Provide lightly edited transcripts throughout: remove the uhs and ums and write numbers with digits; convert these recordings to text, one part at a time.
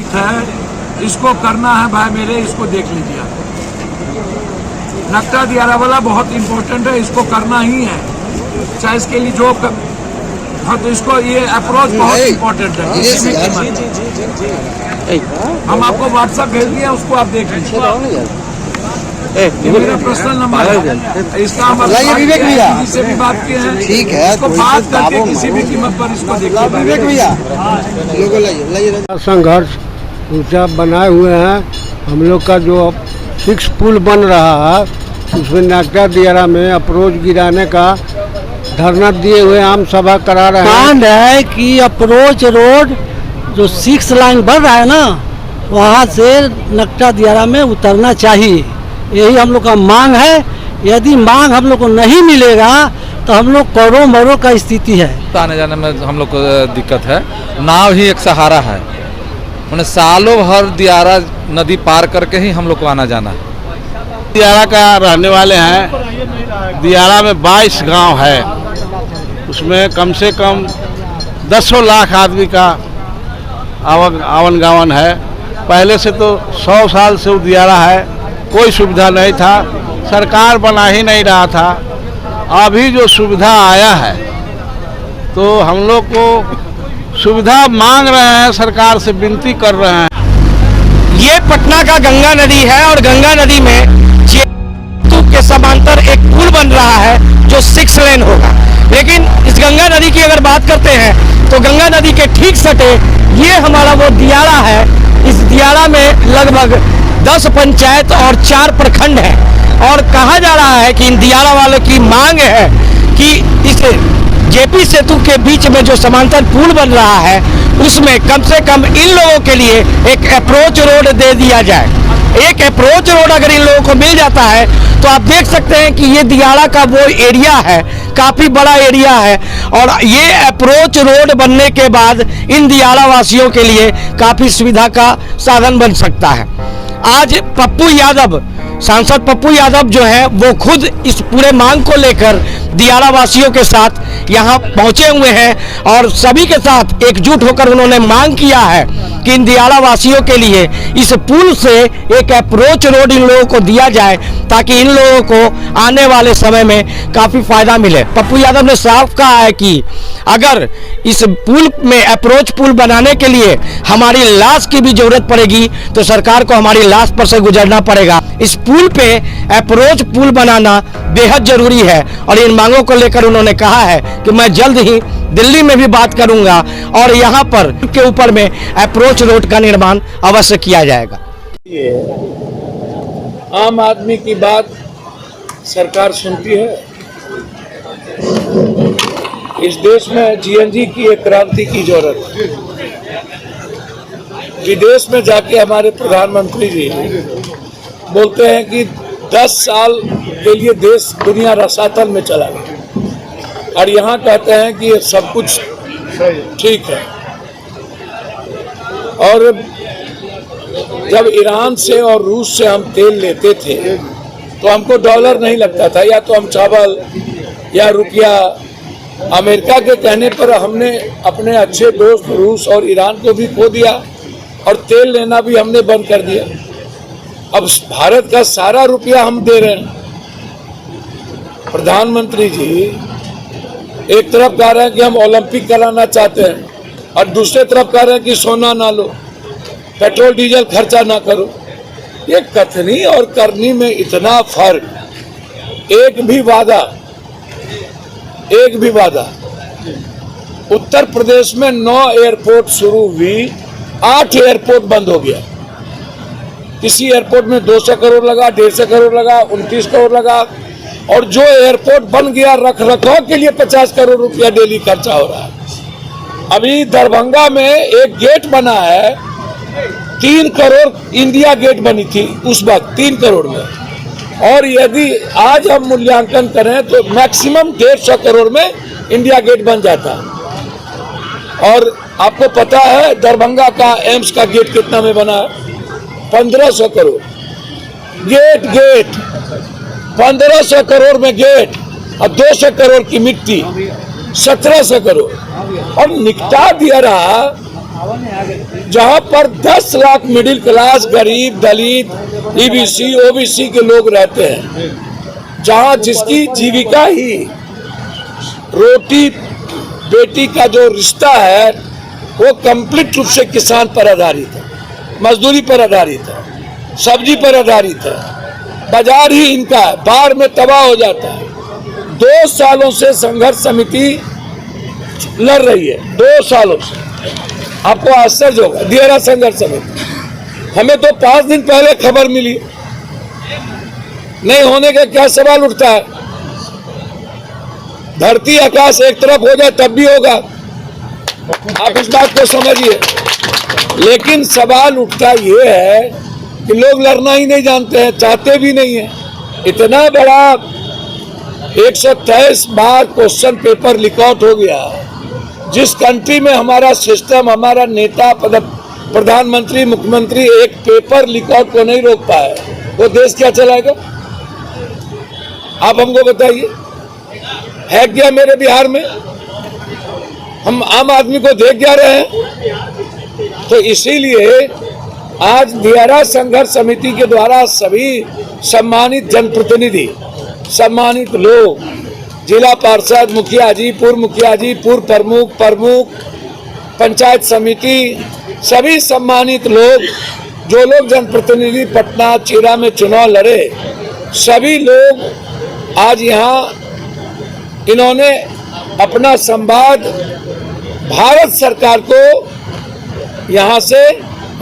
Project है, इसको करना है भाई मेरे, इसको देख लीजिए। नक्टा दियारा वाला बहुत इंपॉर्टेंट है, इसको करना ही है, चाहे इसके लिए जो हाँ, तो इसको ये अप्रोच बहुत इंपॉर्टेंट है किसी भी कीमत। हम आपको व्हाट्सएप भेज दिए, उसको आप देख लीजिए। मेरा पर्सनल नंबर है, इसका हम विवेक भैया से भी बात किए हैं, ठीक है, इसको बात करके किसी भी कीमत पर इसको देखिए। विवेक भैया संघर्ष ऊंचा बनाए हुए हैं। हम लोग का जो 6 पुल बन रहा है उसमें नक्टा दियारा में अप्रोच गिराने का धरना दिए हुए आम सभा करा रहे हैं। मांग है कि अप्रोच रोड जो 6 लाइन बन रहा है ना, वहाँ से नक्टा दियारा में उतरना चाहिए, यही हम लोग का मांग है। यदि मांग हम लोग को नहीं मिलेगा तो हम लोग करोड़ों मरोड़ का स्थिति है। आने जाने में हम लोग को दिक्कत है, नाव ही एक सहारा है, मैंने सालों भर दियारा नदी पार करके ही हम लोग को आना जाना है। दियारा का रहने वाले हैं। दियारा में 22 गांव है, उसमें कम से कम 10 लाख आदमी का आवन गावन है। पहले से तो 100 साल से वो दियारा है, कोई सुविधा नहीं था, सरकार बना ही नहीं रहा था। अभी जो सुविधा आया है तो हम लोग को सुविधा मांग रहे हैं, सरकार से विनती कर रहे हैं। ये पटना का गंगा नदी है और गंगा नदी में के समांतर एक पुल बन रहा है जो 6 लेन होगा। लेकिन इस गंगा नदी की अगर बात करते हैं तो गंगा नदी के ठीक सटे ये हमारा वो दियारा है। इस दियारा में लगभग 10 पंचायत और 4 प्रखंड हैं और कहा जा रहा है कि इन दियारा वालों की मांग है कि इस जेपी सेतु के बीच में जो समांतर पुल बन रहा है उसमें कम से कम इन लोगों के लिए एक अप्रोच रोड दे दिया जाए। एक अप्रोच रोड अगर इन लोगों को मिल जाता है तो आप देख सकते हैं कि ये दियारा का वो एरिया है, काफ़ी बड़ा एरिया है और ये अप्रोच रोड बनने के बाद इन दियारा वासियों के लिए काफ़ी सुविधा का साधन बन सकता है। आज पप्पू यादव, सांसद पप्पू यादव जो है वो खुद इस पूरे मांग को लेकर दियारा वासियों के साथ यहाँ पहुँचे हुए हैं और सभी के साथ एकजुट होकर उन्होंने मांग किया है कि इन दियारा वासियों के लिए इस पुल से एक अप्रोच रोड इन लोगों को दिया जाए ताकि इन लोगों को आने वाले समय में काफ़ी फायदा मिले। पप्पू यादव ने साफ कहा है कि अगर इस पुल में अप्रोच पुल बनाने के लिए हमारी लाश की भी जरूरत पड़ेगी तो सरकार को हमारी लाश पर से गुजरना पड़ेगा। इस पुल पे अप्रोच पुल बनाना बेहद जरूरी है और इन मांगों को लेकर उन्होंने कहा है कि मैं जल्द ही दिल्ली में भी बात करूंगा और यहाँ पर के ऊपर में अप्रोच रोड का निर्माण अवश्य किया जाएगा। आम आदमी की बात सरकार सुनती है। इस देश में जीएनजी की एक क्रांति की जरूरत है। विदेश में जाके हमारे प्रधानमंत्री जी बोलते हैं कि 10 साल के लिए देश दुनिया रसातल में चला गया और यहाँ कहते हैं कि ये सब कुछ ठीक है। और जब ईरान से और रूस से हम तेल लेते थे तो हमको डॉलर नहीं लगता था, या तो हम चावल या रुपया। अमेरिका के कहने पर हमने अपने अच्छे दोस्त रूस और ईरान को भी खो दिया और तेल लेना भी हमने बंद कर दिया। अब भारत का सारा रुपया हम दे रहे हैं। प्रधानमंत्री जी एक तरफ कह रहे हैं कि हम ओलंपिक कराना चाहते हैं और दूसरे तरफ कह रहे हैं कि सोना ना लो, पेट्रोल डीजल खर्चा ना करो। ये कथनी और करनी में इतना फर्क। एक भी वादा उत्तर प्रदेश में 9 एयरपोर्ट शुरू हुई, 8 एयरपोर्ट बंद हो गया। किसी एयरपोर्ट में 200 करोड़ लगा, 150 करोड़ लगा, 29 करोड़ लगा और जो एयरपोर्ट बन गया रख रखाव के लिए 50 करोड़ रुपया डेली खर्चा हो रहा है। अभी दरभंगा में एक गेट बना है, 3 करोड़ इंडिया गेट बनी थी उस वक्त 3 करोड़ में, और यदि आज हम मूल्यांकन करें तो मैक्सिमम 150 करोड़ में इंडिया गेट बन जाता। और आपको पता है दरभंगा का एम्स का गेट कितना में बना है? 1500 करोड़ गेट 1500 करोड़ में गेट और 200 करोड़ की मिट्टी, 1700 करोड़। और निकटा दिया रहा जहां पर 10 लाख मिडिल क्लास, गरीब, दलित, ईबीसी, ओबीसी के लोग रहते हैं, जहां जिसकी जीविका ही रोटी बेटी का जो रिश्ता है वो कंप्लीट रूप से किसान पर आधारित है, मजदूरी पर आधारित है, सब्जी पर आधारित है, बाजार ही इनका है, बाढ़ में तबाह हो जाता है। 2 सालों से संघर्ष समिति लड़ रही है, 2 सालों से। आपको आश्चर्य होगा, दियारा संघर्ष समिति, हमें तो 5 दिन पहले खबर मिली, नहीं होने का क्या सवाल उठता है? धरती आकाश एक तरफ हो जाए तब भी होगा, आप इस बात को समझिए। लेकिन सवाल उठता ये है कि लोग लड़ना ही नहीं जानते हैं, चाहते भी नहीं है। इतना बड़ा 123 बार क्वेश्चन पेपर लीक आउट हो गया, जिस कंट्री में हमारा सिस्टम, हमारा नेता, प्रधानमंत्री, मुख्यमंत्री एक पेपर लीक आउट को नहीं रोक पाए, वो देश क्या चलाएगा? आप हमको बताइए, है क्या मेरे बिहार में? हम आम आदमी को देख क्या रहे हैं? तो इसीलिए आज दियारा संघर्ष समिति के द्वारा सभी सम्मानित जनप्रतिनिधि, सम्मानित लोग, जिला पार्षद, मुखिया जी, पूर्व प्रमुख, पंचायत समिति, सभी सम्मानित लोग, जो लोग जनप्रतिनिधि पटना चिरा में चुनाव लड़े, सभी लोग आज यहाँ इन्होंने अपना संवाद भारत सरकार को यहाँ से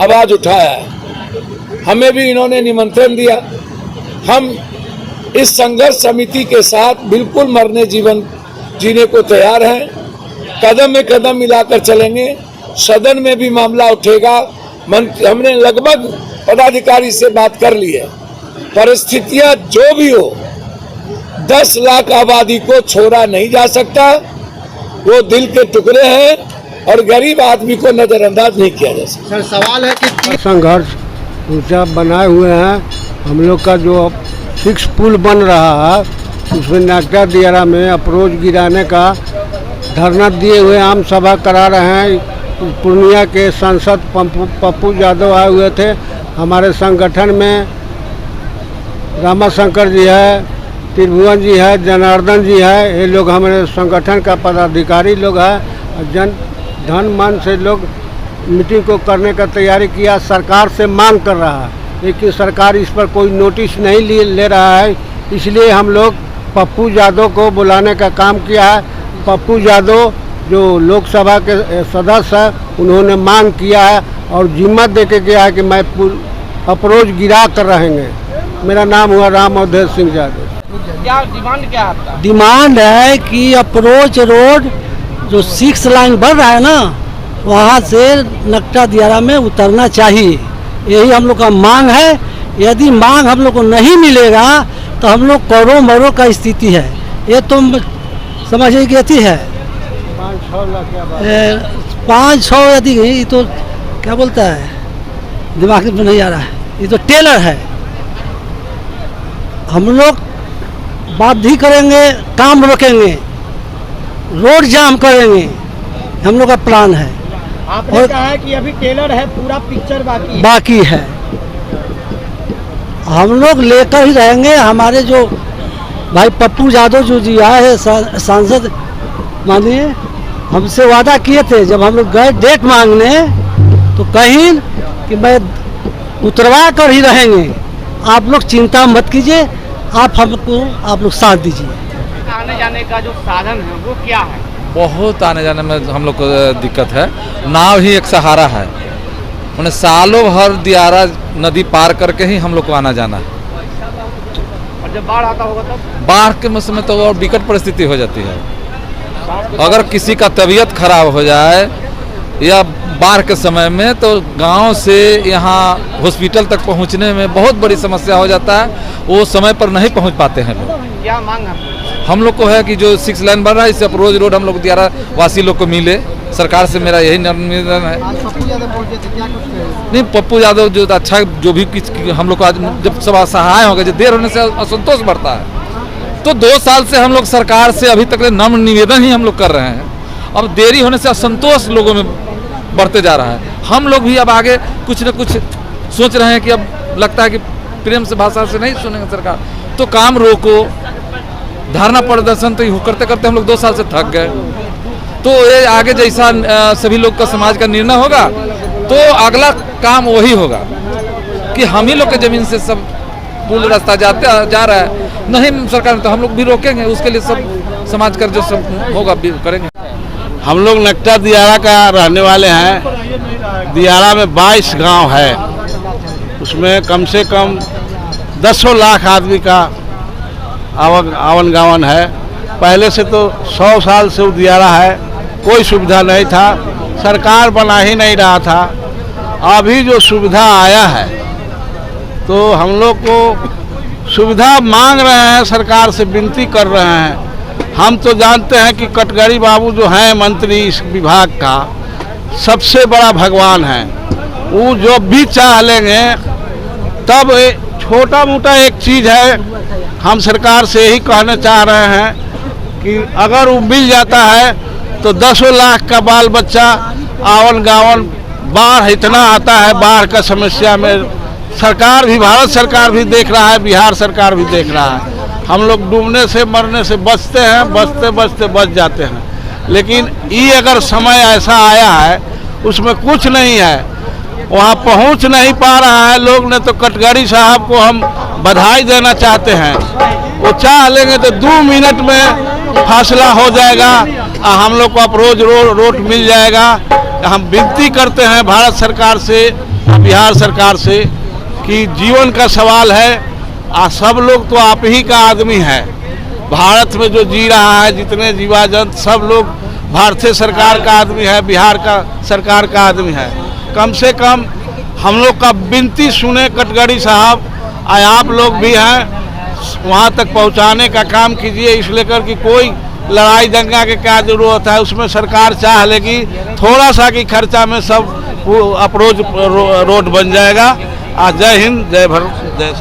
आवाज उठाया है। हमें भी इन्होंने निमंत्रण दिया। हम इस संघर्ष समिति के साथ बिल्कुल मरने जीने को तैयार हैं, कदम में कदम मिलाकर चलेंगे। सदन में भी मामला उठेगा। हमने लगभग पदाधिकारी से बात कर ली है। परिस्थितियां जो भी हो, 10 लाख आबादी को छोड़ा नहीं जा सकता। वो दिल के टुकड़े हैं और गरीब आदमी को नजरअंदाज नहीं किया जा सकता। सर, सवाल है कि संघर्ष ऊंचा बनाए हुए हैं। हम लोग का जो 6 पुल बन रहा है, उसमें नागटा दियारा में अप्रोच गिराने का धरना दिए हुए आम सभा करा रहे हैं। पूर्णिया के सांसद पप्पू यादव आए हुए थे। हमारे संगठन में रामाशंकर जी है, त्रिभुवन जी है, जनार्दन जी है, ये लोग हमारे संगठन का पदाधिकारी लोग हैं। धन मन से लोग मीटिंग को करने का तैयारी किया, सरकार से मांग कर रहा है, लेकिन सरकार इस पर कोई नोटिस नहीं ले रहा है। इसलिए हम लोग पप्पू यादव को बुलाने का काम किया है। पप्पू यादव जो लोकसभा के सदस्य हैं, उन्होंने मांग किया है और जिम्मत दे के गया है कि मैं अप्रोच गिरा कर रहेंगे। मेरा नाम हुआ राम अवधेश सिंह यादव। क्या डिमांड क्या है आपका? डिमांड है कि अप्रोच रोड जो 6 लाइन बन रहा है ना, वहाँ से नकटा दियारा में उतरना चाहिए। यही हम लोग का मांग है। यदि मांग हम लोग को नहीं मिलेगा तो हम लोग करोड़ों मरोड़ का स्थिति है। ये तो समझिए कि अति है 500 यदि, ये तो क्या बोलता है, दिमाग में नहीं आ रहा है, ये तो टेलर है। हम लोग बाध्य करेंगे, काम रोकेंगे, रोड जाम करेंगे, हम लोग का प्लान है। आपने कहा है कि अभी टेलर है, पूरा पिक्चर बाकी है। हम लोग लेकर ही रहेंगे। हमारे जो भाई पप्पू यादव जो जी आए हैं सांसद, मानिए हमसे वादा किए थे, जब हम लोग गए डेट मांगने तो कहीं कि मैं उतरवा कर ही रहेंगे, आप लोग चिंता मत कीजिए, आप लोग साथ दीजिए। आने जाने का जो साधन है वो क्या है? बहुत आने जाने में हम लोग को दिक्कत है। नाव ही एक सहारा है, उन्हें सालों भर दियारा नदी पार करके ही हम लोग को आना जाना है। और जब बाढ़ आता होगा तब? बाढ़ के मौसम में तो और विकट परिस्थिति हो जाती है। अगर किसी का तबीयत खराब हो जाए या बाढ़ के समय में, तो गांव से यहाँ हॉस्पिटल तक पहुँचने में बहुत बड़ी समस्या हो जाता है। वो समय पर नहीं पहुँच पाते हैं लोग। क्या मांग है हम लोग को है कि जो 6 लाइन बन रहा है, इससे अप्रोच रोड हम लोग दियारा वासी लोग को मिले। सरकार से मेरा यही निवेदन है। नहीं, पप्पू यादव जो अच्छा, जो भी हम लोग को आज जब सब असहाय हो गए, जो देर होने से असंतोष बढ़ता है, तो 2 साल से हम लोग सरकार से अभी तक नम्र निवेदन ही हम लोग कर रहे हैं। अब देरी होने से असंतोष लोगों में बढ़ते जा रहा है। हम लोग भी अब आगे कुछ न कुछ सोच रहे हैं कि अब लगता है कि प्रेम से भाषा से नहीं सुनेंगे सरकार, तो काम रोको। धरना प्रदर्शन तो करते करते हम लोग 2 साल से थक गए। तो ये आगे जैसा सभी लोग का समाज का निर्णय होगा तो अगला काम वही होगा कि हम ही लोग के जमीन से सब पुल रास्ता जा रहा है। नहीं सरकार तो हम लोग भी रोकेंगे, उसके लिए सब समाज का जो सब होगा भी करेंगे। हम लोग नकटा दियारा का रहने वाले हैं। दियारा में 22 गांव है, उसमें कम से कम 10 लाख आदमी का आवन गावन है। पहले से तो 100 साल से दियारा है, कोई सुविधा नहीं था, सरकार बना ही नहीं रहा था। अभी जो सुविधा आया है तो हम लोग को सुविधा मांग रहे हैं, सरकार से विनती कर रहे हैं। हम तो जानते हैं कि कटगड़ी बाबू जो हैं मंत्री इस विभाग का, सबसे बड़ा भगवान है। वो जो भी चाह लेंगे, तब छोटा मोटा एक चीज़ है, हम सरकार से यही कहना चाह रहे हैं कि अगर वो मिल जाता है तो 10 लाख का बाल बच्चा आवन गावन, बाढ़ इतना आता है, बाढ़ का समस्या में सरकार भी, भारत सरकार भी देख रहा है, बिहार सरकार भी देख रहा है। हम लोग डूबने से मरने से बचते हैं, बचते बचते बच जाते हैं। लेकिन ये अगर समय ऐसा आया है उसमें कुछ नहीं है, वहाँ पहुँच नहीं पा रहा है लोग ने, तो कटगड़ी साहब को हम बधाई देना चाहते हैं। वो चाह लेंगे तो 2 मिनट में फासला हो जाएगा, हम लोग को अप्रोच रोड मिल जाएगा। हम विनती करते हैं भारत सरकार से, बिहार सरकार से कि जीवन का सवाल है, सब लोग तो आप ही का आदमी है। भारत में जो जी रहा है, जितने जीवा जंतु सब लोग भारतीय सरकार का आदमी है, बिहार का सरकार का आदमी है। कम से कम हम लोग का विनती सुने कटगड़ी साहब, आप लोग भी हैं, वहाँ तक पहुँचाने का काम कीजिए। इस लेकर कि कोई लड़ाई दंगा के क्या जरूरत है, उसमें सरकार चाह लेगी थोड़ा सा की खर्चा में सब अप्रोच रोड बन जाएगा। जय हिंद, जय भारत, जय।